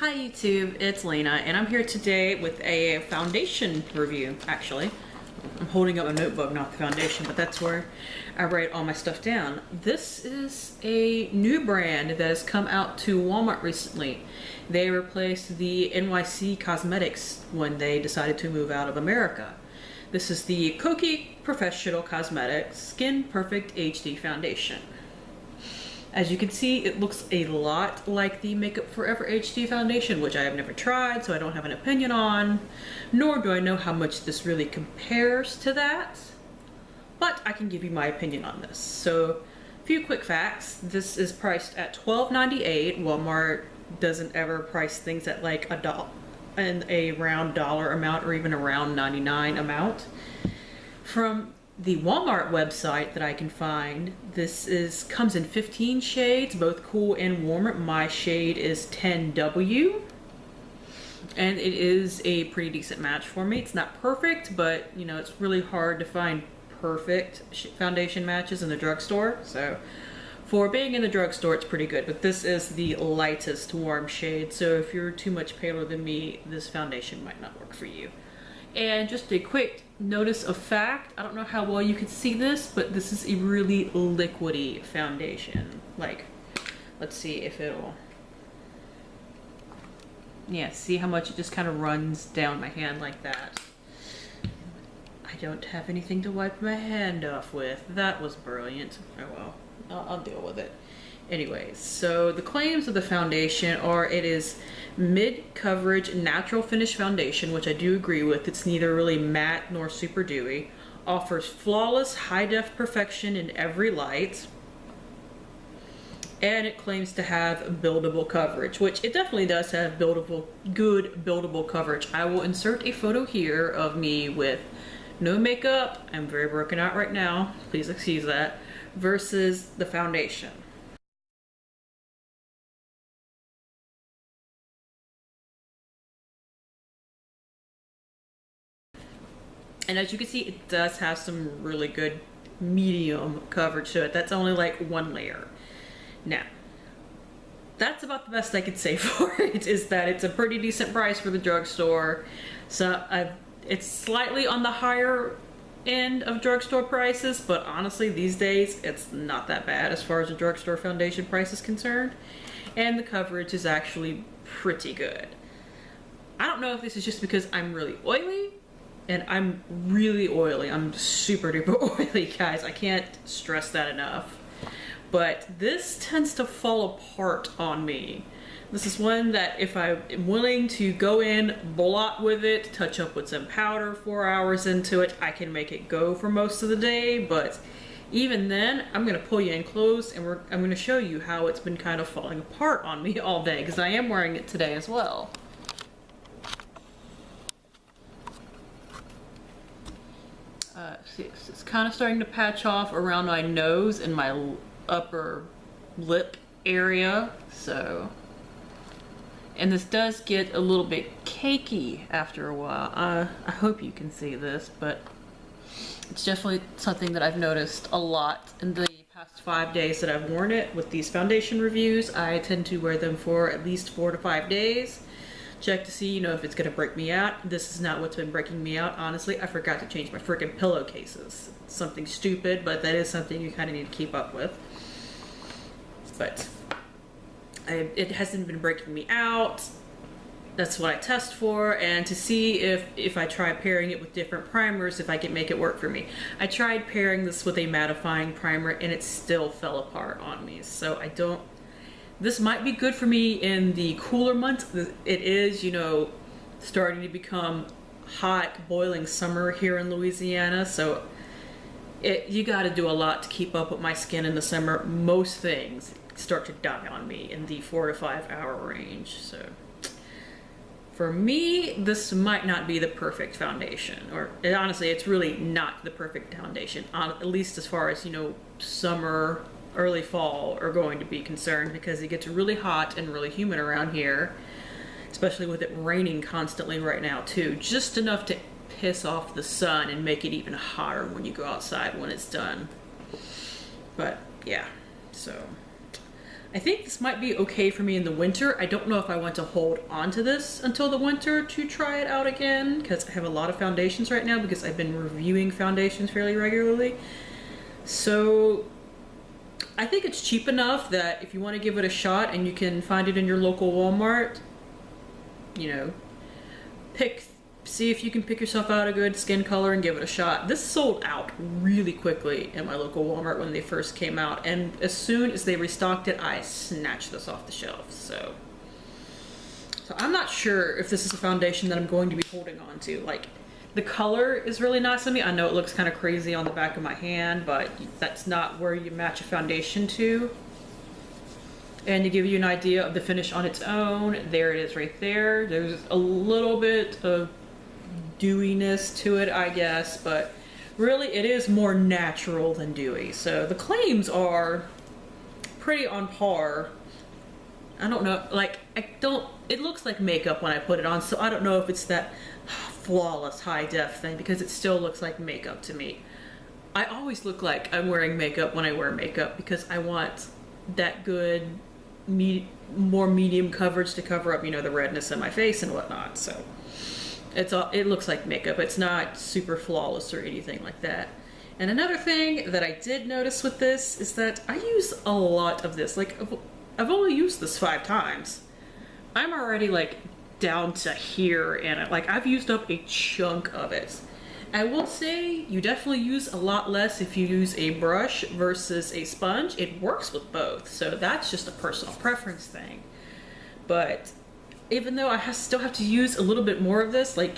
Hi YouTube, it's Lena, and I'm here today with a foundation review, actually. I'm holding up a notebook, not the foundation, but that's where I write all my stuff down. This is a new brand that has come out to Walmart recently. They replaced the NYC Cosmetics when they decided to move out of America. This is the Kokie Professional Cosmetics Skin Perfect HD Foundation. As you can see, it looks a lot like the Makeup Forever HD foundation, which I have never tried, so I don't have an opinion on, nor do I know how much this really compares to that, but I can give you my opinion on this. So, a few quick facts. This is priced at $12.98. Walmart doesn't ever price things at like $1 and a round dollar amount or even a round 99 amount. From the Walmart website that I can find, this comes in 15 shades, both cool and warm. My shade is 10W, and it is a pretty decent match for me. It's not perfect, but you know, it's really hard to find perfect foundation matches in the drugstore. So for being in the drugstore, it's pretty good, but this is the lightest warm shade. So if you're too much paler than me, this foundation might not work for you. And just a quick notice of fact, I don't know how well you can see this, but this is a really liquidy foundation. Like, let's see if it'll, yeah, see how much it just kind of runs down my hand like that. I don't have anything to wipe my hand off with. That was brilliant. Oh well, I'll deal with it. Anyways, so the claims of the foundation are it is mid-coverage natural finish foundation, which I do agree with. It's neither really matte nor super dewy. Offers flawless high-def perfection in every light. And it claims to have buildable coverage, which it definitely does have good buildable coverage. I will insert a photo here of me with no makeup. I'm very broken out right now. Please excuse that. Versus the foundation. And as you can see, it does have some really good medium coverage to it. That's only like one layer. Now, that's about the best I could say for it, is that it's a pretty decent price for the drugstore. So it's slightly on the higher end of drugstore prices, but honestly, these days, it's not that bad as far as a drugstore foundation price is concerned. And the coverage is actually pretty good. I don't know if this is just because I'm really oily, and I'm really oily. I'm super duper oily, guys. I can't stress that enough. But this tends to fall apart on me. This is one that if I'm willing to go in, blot with it, touch up with some powder 4 hours into it, I can make it go for most of the day. But even then, I'm gonna pull you in close and I'm gonna show you how it's been kind of falling apart on me all day, because I am wearing it today as well. See, it's kind of starting to patch off around my nose and my upper lip area, so. And this does get a little bit cakey after a while. I hope you can see this, but it's definitely something that I've noticed a lot in the past 5 days that I've worn it. With these foundation reviews, I tend to wear them for at least 4 to 5 days. Check to see, you know, if it's gonna break me out. This is not what's been breaking me out. Honestly, I forgot to change my freaking pillowcases. Something stupid, but that is something you kind of need to keep up with. But it hasn't been breaking me out. That's what I test for, and to see if I try pairing it with different primers, if I can make it work for me. I tried pairing this with a mattifying primer, and it still fell apart on me. So I don't. This might be good for me in the cooler months. It is, you know, starting to become hot, boiling summer here in Louisiana, so you got to do a lot to keep up with my skin in the summer. Most things start to die on me in the 4 to 5 hour range. So for me, this might not be the perfect foundation, or honestly, it's really not the perfect foundation, at least as far as, you know, summer, early fall are going to be concerned, because it gets really hot and really humid around here, especially with it raining constantly right now too, just enough to piss off the sun and make it even hotter when you go outside when it's done. But yeah, so I think this might be okay for me in the winter. I don't know if I want to hold on to this until the winter to try it out again, because I have a lot of foundations right now because I've been reviewing foundations fairly regularly. So I think it's cheap enough that if you want to give it a shot and you can find it in your local Walmart, you know, see if you can pick yourself out a good skin color and give it a shot. This sold out really quickly at my local Walmart when they first came out, and as soon as they restocked it, I snatched this off the shelf. So I'm not sure if this is a foundation that I'm going to be holding on to. Like, the color is really nice on me. I know it looks kind of crazy on the back of my hand, but that's not where you match a foundation to. And to give you an idea of the finish on its own, there it is right there. There's a little bit of dewiness to it, I guess, but really it is more natural than dewy. So the claims are pretty on par. I don't know, like, it looks like makeup when I put it on, so I don't know if it's that flawless high def thing, because it still looks like makeup to me. I always look like I'm wearing makeup when I wear makeup because I want that good, more medium coverage to cover up, you know, the redness in my face and whatnot. So it looks like makeup. It's not super flawless or anything like that. And another thing that I did notice with this is that I use a lot of this. Like, I've only used this 5 times. I'm already like down to here in it. Like, I've used up a chunk of it. I will say you definitely use a lot less if you use a brush versus a sponge. It works with both, so that's just a personal preference thing. But even though I still have to use a little bit more of this, like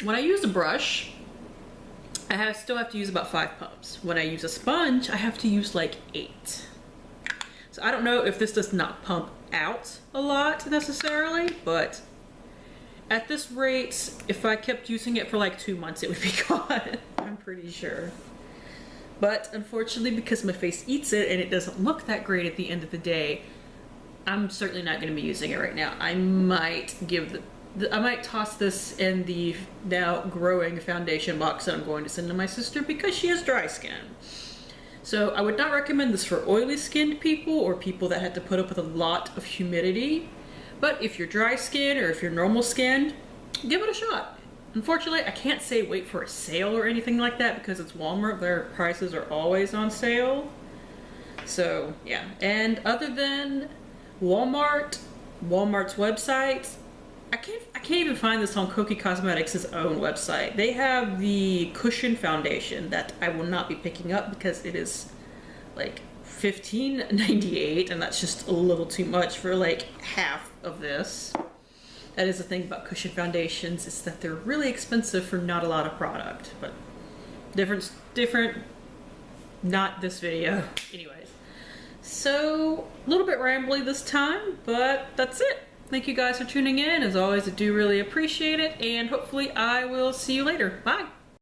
when I use a brush, I still have to use about 5 pumps. When I use a sponge, I have to use like 8. So I don't know if this does not pump out a lot necessarily, but at this rate, if I kept using it for like 2 months, it would be gone. I'm pretty sure. But unfortunately, because my face eats it and it doesn't look that great at the end of the day, I'm certainly not going to be using it right now. I might I might toss this in the now growing foundation box that I'm going to send to my sister because she has dry skin. So I would not recommend this for oily skinned people or people that had to put up with a lot of humidity. But if you're dry skin or if you're normal skinned, give it a shot. Unfortunately, I can't say wait for a sale or anything like that because it's Walmart. Their prices are always on sale. So yeah, and other than Walmart's website, I can't even find this on Kokie Cosmetics' own website. They have the cushion foundation that I will not be picking up because it is like $15.98, and that's just a little too much for like half of this. That is the thing about cushion foundations, is that they're really expensive for not a lot of product, but different, not this video. Anyways, so a little bit rambly this time, but that's it. Thank you guys for tuning in. As always, I do really appreciate it, and hopefully I will see you later. Bye!